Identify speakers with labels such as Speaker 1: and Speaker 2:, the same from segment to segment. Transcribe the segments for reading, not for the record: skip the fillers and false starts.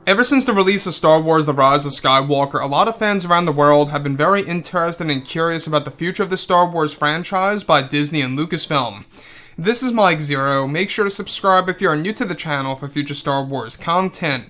Speaker 1: Ever since the release of Star Wars The Rise of Skywalker, a lot of fans around the world have been very interested and curious about the future of the Star Wars franchise by Disney and Lucasfilm. This is Mike Zero. Make sure to subscribe if you are new to the channel for future Star Wars content.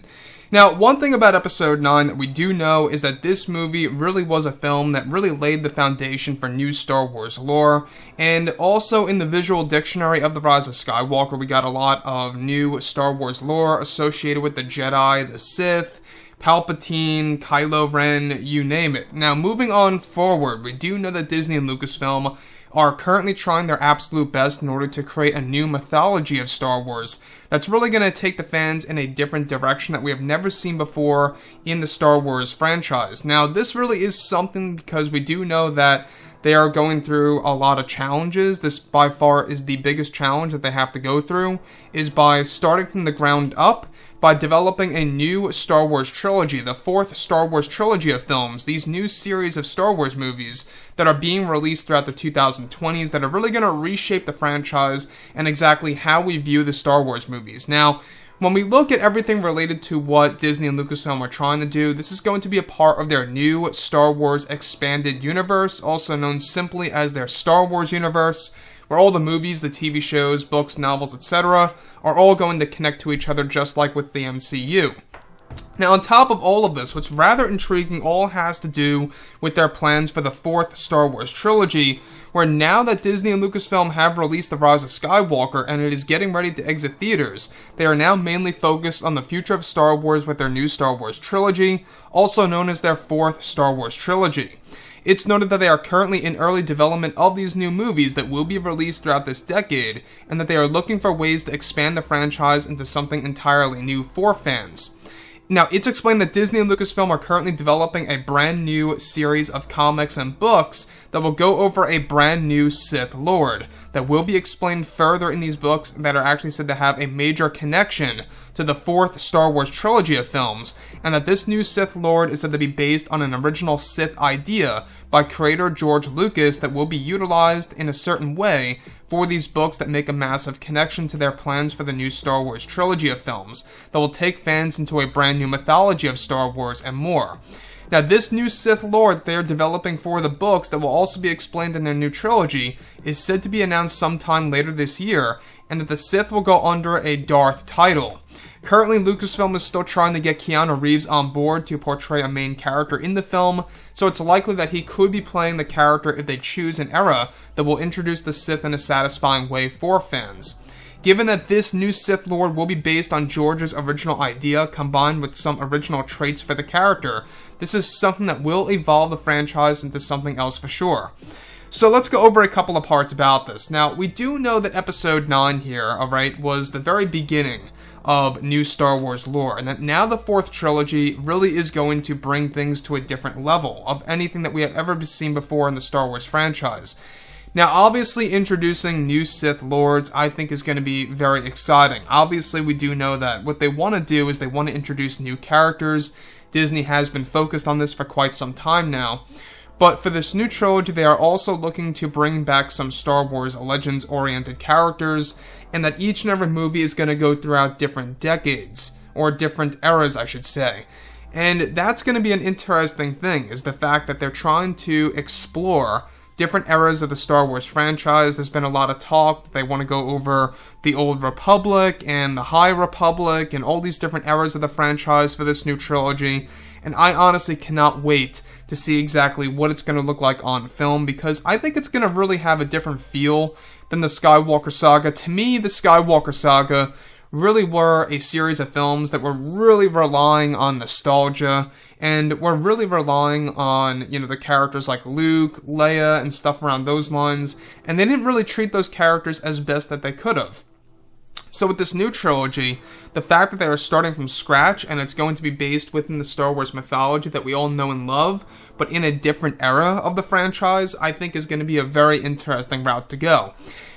Speaker 1: Now, one thing about Episode 9 that we do know is that this movie really was a film that really laid the foundation for new Star Wars lore, and also in the visual dictionary of The Rise of Skywalker, we got a lot of new Star Wars lore associated with the Jedi, the Sith, Palpatine, Kylo Ren, you name it. Now, moving on forward, we do know that Disney and Lucasfilm are currently trying their absolute best in order to create a new mythology of Star Wars that's really going to take the fans in a different direction that we have never seen before in the Star Wars franchise. Now, this really is something because we do know that they are going through a lot of challenges. This by far is the biggest challenge that they have to go through, is by starting from the ground up, by developing a new Star Wars trilogy, the fourth Star Wars trilogy of films, these new series of Star Wars movies that are being released throughout the 2020s that are really going to reshape the franchise and exactly how we view the Star Wars movies. Now, when we look at everything related to what Disney and Lucasfilm are trying to do, this is going to be a part of their new Star Wars Expanded Universe, also known simply as their Star Wars Universe, where all the movies, the TV shows, books, novels, etc. are all going to connect to each other just like with the MCU. Now, on top of all of this, what's rather intriguing all has to do with their plans for the fourth Star Wars trilogy, where now that Disney and Lucasfilm have released The Rise of Skywalker and it is getting ready to exit theaters, they are now mainly focused on the future of Star Wars with their new Star Wars trilogy, also known as their fourth Star Wars trilogy. It's noted that they are currently in early development of these new movies that will be released throughout this decade, and that they are looking for ways to expand the franchise into something entirely new for fans. Now, it's explained that Disney and Lucasfilm are currently developing a brand new series of comics and books that will go over a brand new Sith Lord that will be explained further in these books that are actually said to have a major connection to the fourth Star Wars trilogy of films, and that this new Sith Lord is said to be based on an original Sith idea by creator George Lucas that will be utilized in a certain way for these books that make a massive connection to their plans for the new Star Wars trilogy of films that will take fans into a brand new mythology of Star Wars and more. Now, this new Sith Lord they are developing for the books that will also be explained in their new trilogy is said to be announced sometime later this year, and that the Sith will go under a Darth title. Currently, Lucasfilm is still trying to get Keanu Reeves on board to portray a main character in the film, so it's likely that he could be playing the character if they choose an era that will introduce the Sith in a satisfying way for fans. Given that this new Sith Lord will be based on George's original idea combined with some original traits for the character, this is something that will evolve the franchise into something else for sure. So let's go over a couple of parts about this. Now, we do know that Episode 9 here, alright, was the very beginning of new Star Wars lore, and that now the fourth trilogy really is going to bring things to a different level of anything that we have ever seen before in the Star Wars franchise. Now, obviously, introducing new Sith Lords, I think, is going to be very exciting. Obviously, we do know that what they want to do is they want to introduce new characters. Disney has been focused on this for quite some time now. But for this new trilogy, they are also looking to bring back some Star Wars Legends-oriented characters, and that each and every movie is going to go throughout different decades, or different eras, I should say. And that's going to be an interesting thing, is the fact that they're trying to explore different eras of the Star Wars franchise. There's been a lot of talk that they want to go over the Old Republic and the High Republic and all these different eras of the franchise for this new trilogy. And I honestly cannot wait to see exactly what it's going to look like on film, because I think it's going to really have a different feel than the Skywalker saga. To me, the Skywalker saga really were a series of films that were really relying on nostalgia, and were really relying on, the characters like Luke, Leia, and stuff around those lines, and they didn't really treat those characters as best that they could have. So with this new trilogy, the fact that they are starting from scratch and it's going to be based within the Star Wars mythology that we all know and love, but in a different era of the franchise, I think is going to be a very interesting route to go.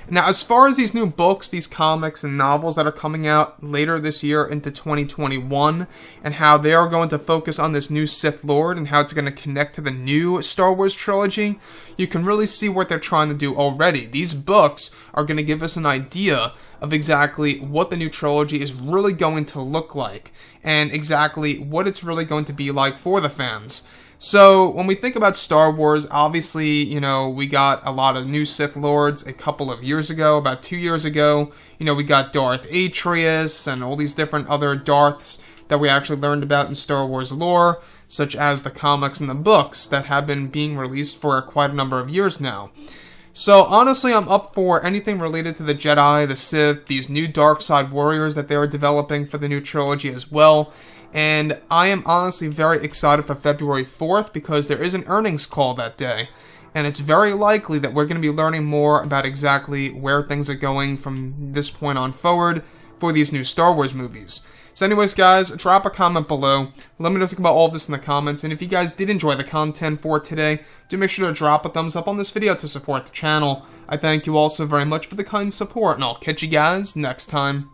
Speaker 1: Now, as far as these new books, these comics and novels that are coming out later this year into 2021, and how they are going to focus on this new Sith Lord and how it's going to connect to the new Star Wars trilogy, you can really see what they're trying to do already. These books are going to give us an idea of exactly what the new trilogy is really really going to look like, and exactly what it's really going to be like for the fans. So, when we think about Star Wars, obviously, you know, we got a lot of new Sith Lords a couple of years ago, about 2 years ago. You know, we got Darth Atreus and all these different other Darths that we actually learned about in Star Wars lore, such as the comics and the books that have been being released for quite a number of years now. So, honestly, I'm up for anything related to the Jedi, the Sith, these new dark side warriors that they are developing for the new trilogy as well. And I am honestly very excited for February 4th because there is an earnings call that day. And it's very likely that we're going to be learning more about exactly where things are going from this point on forward for these new Star Wars movies. So anyways, guys, drop a comment below. Let me know what you think about all of this in the comments. And if you guys did enjoy the content for today, do make sure to drop a thumbs up on this video to support the channel. I thank you all so very much for the kind support, and I'll catch you guys next time.